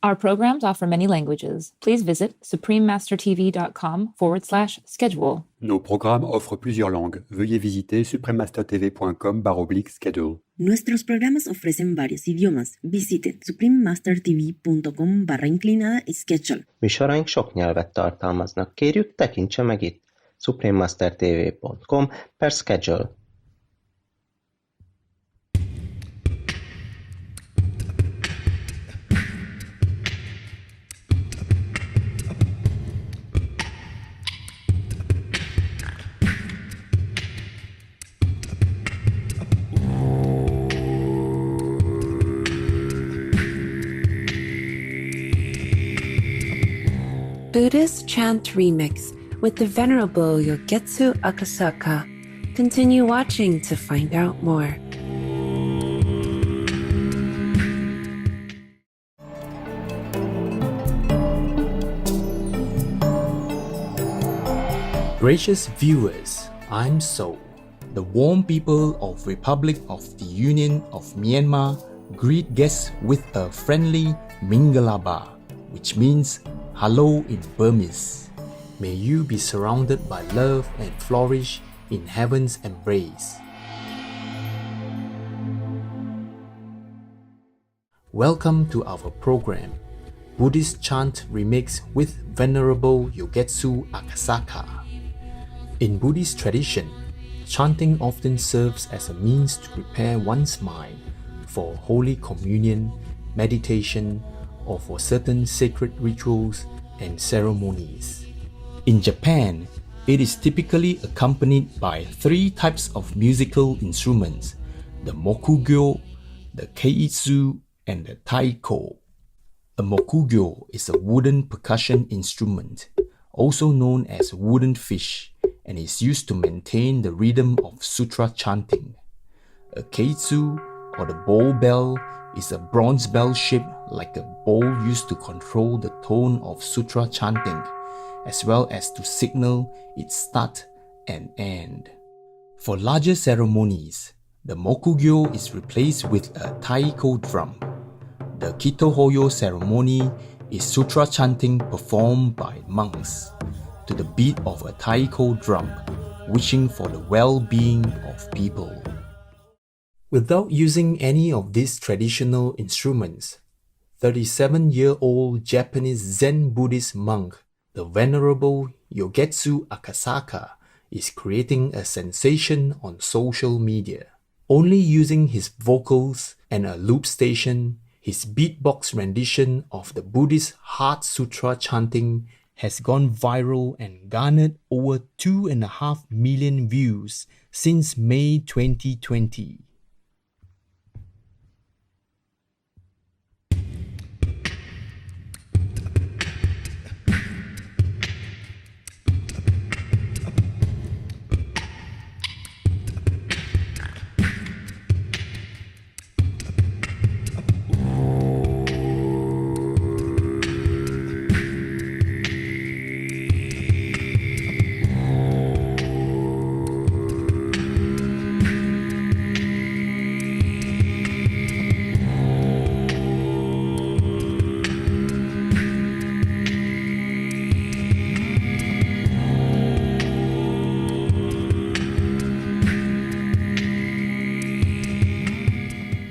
Our programs offer many languages. Please visit suprememastertv.com/schedule. Nos programmes offrent plusieurs langues. Veuillez visiter suprememastertv.com/schedule. Nuestros programas ofrecen varios idiomas. Visite suprememastertv.com/schedule. Műsoraink sok nyelvet tartalmaznak. Kérjük, tekintse meg itt. suprememastertv.com/schedule. Buddhist Chant Remix with the Venerable Yogetsu Akasaka. Continue watching to find out more. Gracious viewers, I'm So. The warm people of Republic of the Union of Myanmar greet guests with a friendly Mingalaba, which means hello in Burmese. May you be surrounded by love and flourish in heaven's embrace. Welcome to our program, Buddhist Chant Remix with Venerable Yogetsu Akasaka. In Buddhist tradition, chanting often serves as a means to prepare one's mind for Holy Communion, meditation, or for certain sacred rituals and ceremonies. In Japan, it is typically accompanied by three types of musical instruments: the mokugyo, the keitsu, and the taiko. A mokugyo is a wooden percussion instrument, also known as wooden fish, and is used to maintain the rhythm of sutra chanting. A keitsu, or the bowl bell, is a bronze bell shaped like a bowl used to control the tone of sutra chanting, as well as to signal its start and end. For larger ceremonies, the mokugyo is replaced with a taiko drum. The kitohoyo ceremony is sutra chanting performed by monks to the beat of a taiko drum, wishing for the well-being of people. Without using any of these traditional instruments, 37-year-old Japanese Zen Buddhist monk, the Venerable Yogetsu Akasaka, is creating a sensation on social media. Only using his vocals and a loop station, his beatbox rendition of the Buddhist Heart Sutra chanting has gone viral and garnered over 2.5 million views since May 2020.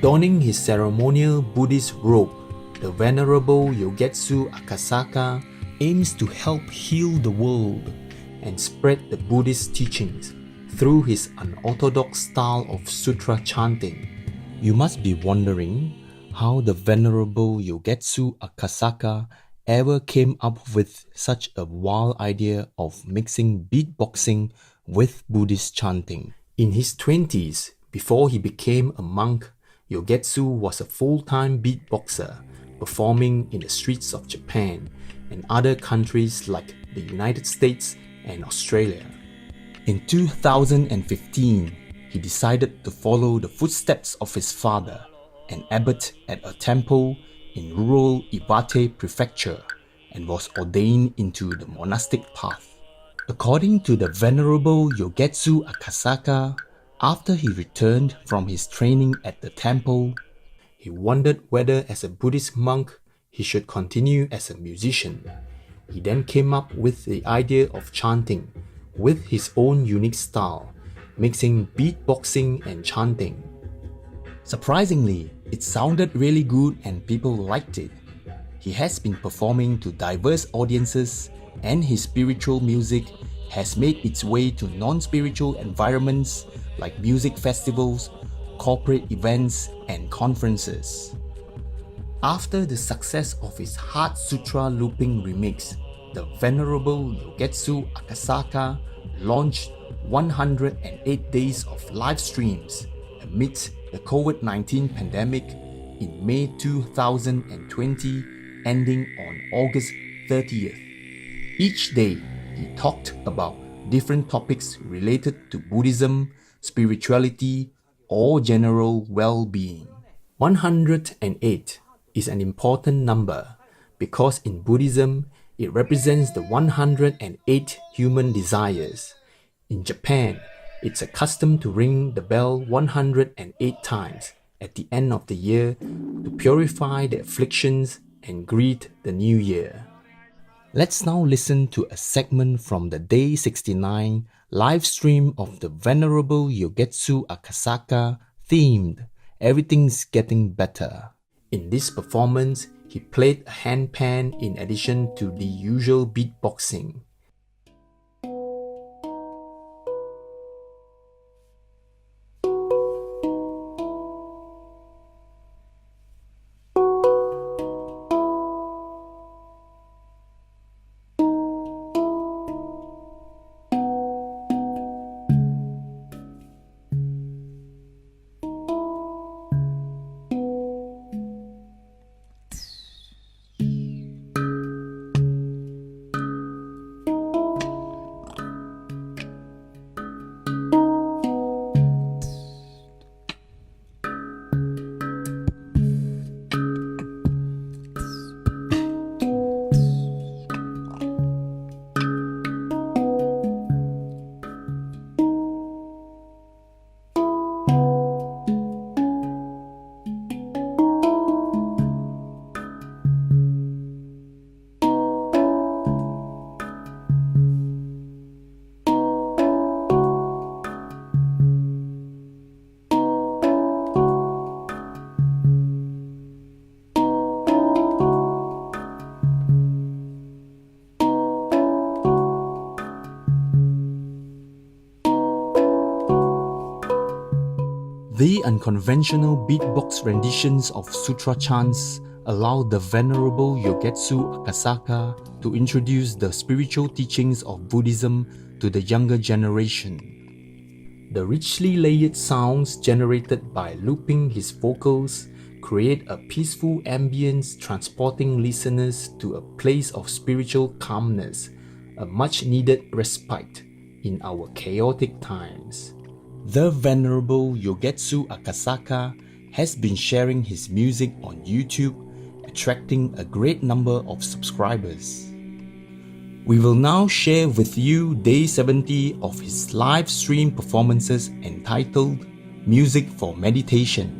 Donning his ceremonial Buddhist robe, the Venerable Yogetsu Akasaka aims to help heal the world and spread the Buddhist teachings through his unorthodox style of sutra chanting. You must be wondering how the Venerable Yogetsu Akasaka ever came up with such a wild idea of mixing beatboxing with Buddhist chanting. In his 20s, before he became a monk, Yogetsu was a full-time beatboxer, performing in the streets of Japan and other countries like the United States and Australia. In 2015, he decided to follow the footsteps of his father, an abbot at a temple in rural Iwate Prefecture, and was ordained into the monastic path. According to the Venerable Yogetsu Akasaka, after he returned from his training at the temple, he wondered whether as a Buddhist monk he should continue as a musician. He then came up with the idea of chanting with his own unique style, mixing beatboxing and chanting. Surprisingly, it sounded really good and people liked it. He has been performing to diverse audiences, and his spiritual music has made its way to non-spiritual environments like music festivals, corporate events, and conferences. After the success of his Heart Sutra looping remix, the Venerable Yogetsu Akasaka launched 108 days of live streams amidst the COVID-19 pandemic in May 2020, ending on August 30th. Each day, he talked about different topics related to Buddhism, spirituality, or general well-being. 108 is an important number because in Buddhism, it represents the 108 human desires. In Japan, it's a custom to ring the bell 108 times at the end of the year to purify the afflictions and greet the new year. Let's now listen to a segment from the Day 69 live stream of the Venerable Yogetsu Akasaka themed Everything's Getting Better. In this performance, he played a handpan in addition to the usual beatboxing. The unconventional beatbox renditions of sutra chants allow the Venerable Yogetsu Akasaka to introduce the spiritual teachings of Buddhism to the younger generation. The richly layered sounds generated by looping his vocals create a peaceful ambience, transporting listeners to a place of spiritual calmness, a much-needed respite in our chaotic times. The Venerable Yogetsu Akasaka has been sharing his music on YouTube, attracting a great number of subscribers. We will now share with you Day 70 of his live stream performances entitled Music for Meditation.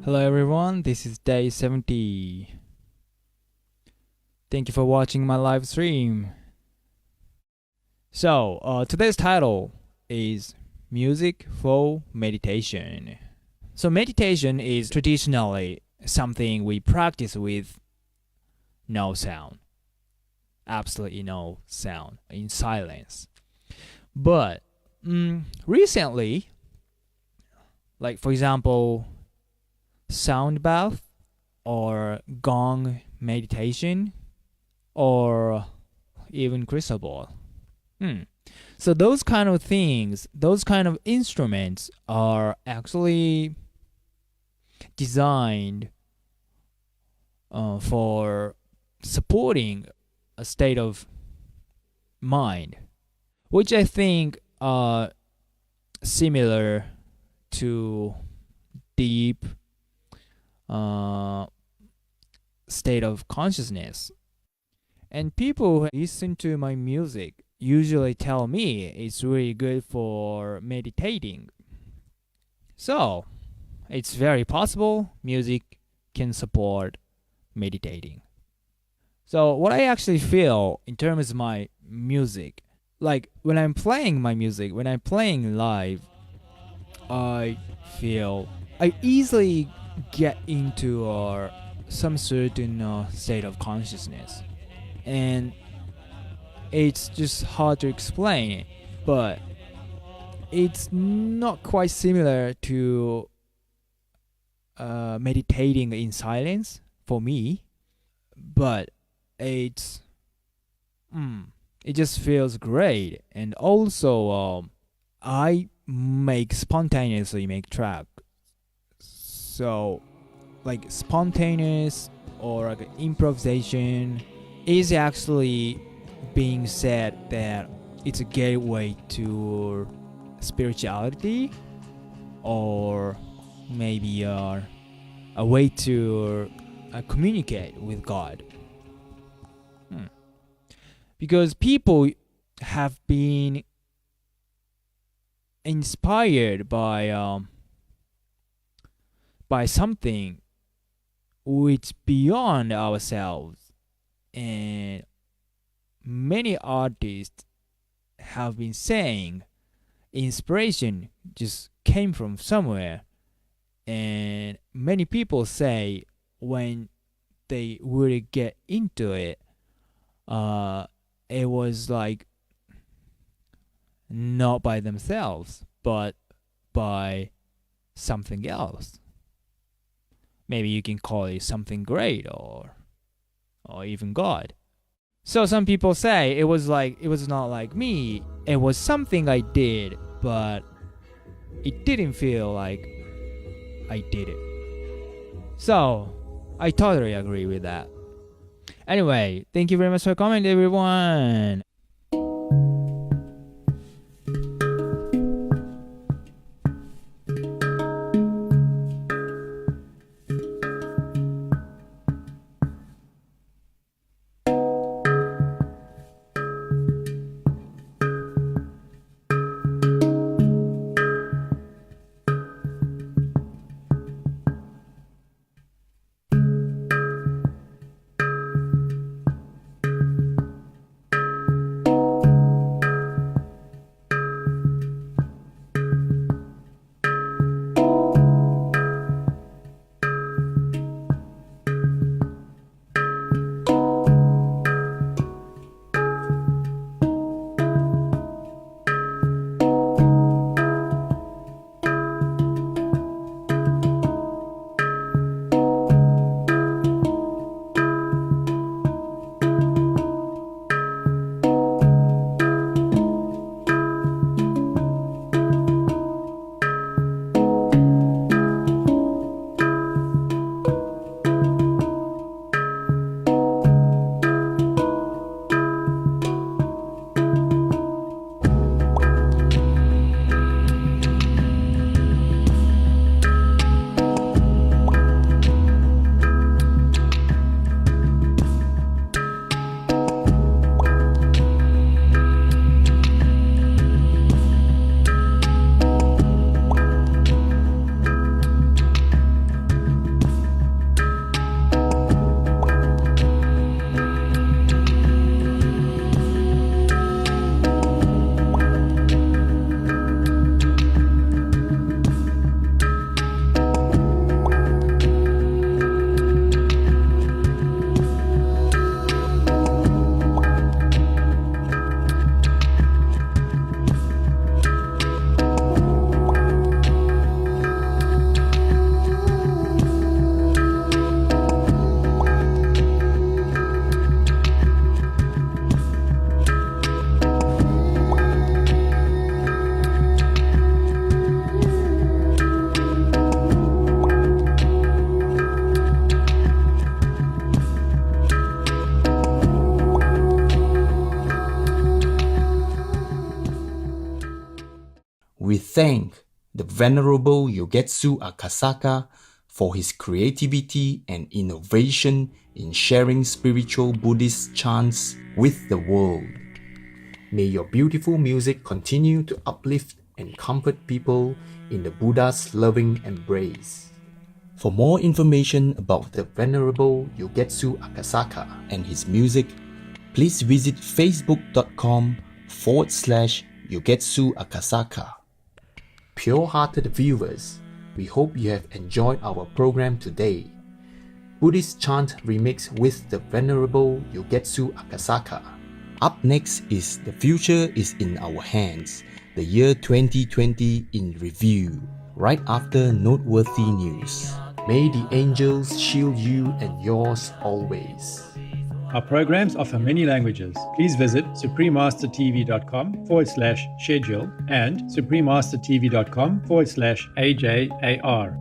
Hello everyone, this is Day 70. Thank you for watching my live stream. So, today's title is Music for Meditation. So meditation is traditionally something we practice with no sound. Absolutely no sound, in silence. But recently, like for example, sound bath or gong meditation or even crystal ball. So those kind of things, those kind of instruments are actually designed for supporting a state of mind, which I think are similar to deep state of consciousness. And people who listen to my music usually tell me it's really good for meditating. So, it's very possible music can support meditating. So what I actually feel in terms of my music, like when I'm playing my music, when I'm playing live, I feel I easily get into some certain state of consciousness, and it's just hard to explain, but it's not quite similar to meditating in silence for me, but it just feels great. And also I spontaneously make track, so like spontaneous or like improvisation is actually being said that it's a gateway to spirituality, or maybe a way to communicate with God. Because people have been inspired by something which beyond ourselves, and many artists have been saying inspiration just came from somewhere, and many people say when they would get into it, it was like not by themselves but by something else. Maybe you can call it something great, or even God. So some people say it was not like me, it was something I did, but it didn't feel like I did it. So I totally agree with that. Anyway, thank you very much for commenting, everyone. We thank the Venerable Yogetsu Akasaka for his creativity and innovation in sharing spiritual Buddhist chants with the world. May your beautiful music continue to uplift and comfort people in the Buddha's loving embrace. For more information about the Venerable Yogetsu Akasaka and his music, please visit facebook.com/Yogetsu Akasaka. Pure-hearted viewers, we hope you have enjoyed our program today. Buddhist Chant Remix with the Venerable Yogetsu Akasaka. Up next is The Future is in Our Hands, the year 2020 in review, right after noteworthy news. May the angels shield you and yours always. Our programs offer many languages. Please visit suprememastertv.com/schedule and suprememastertv.com/AJAR.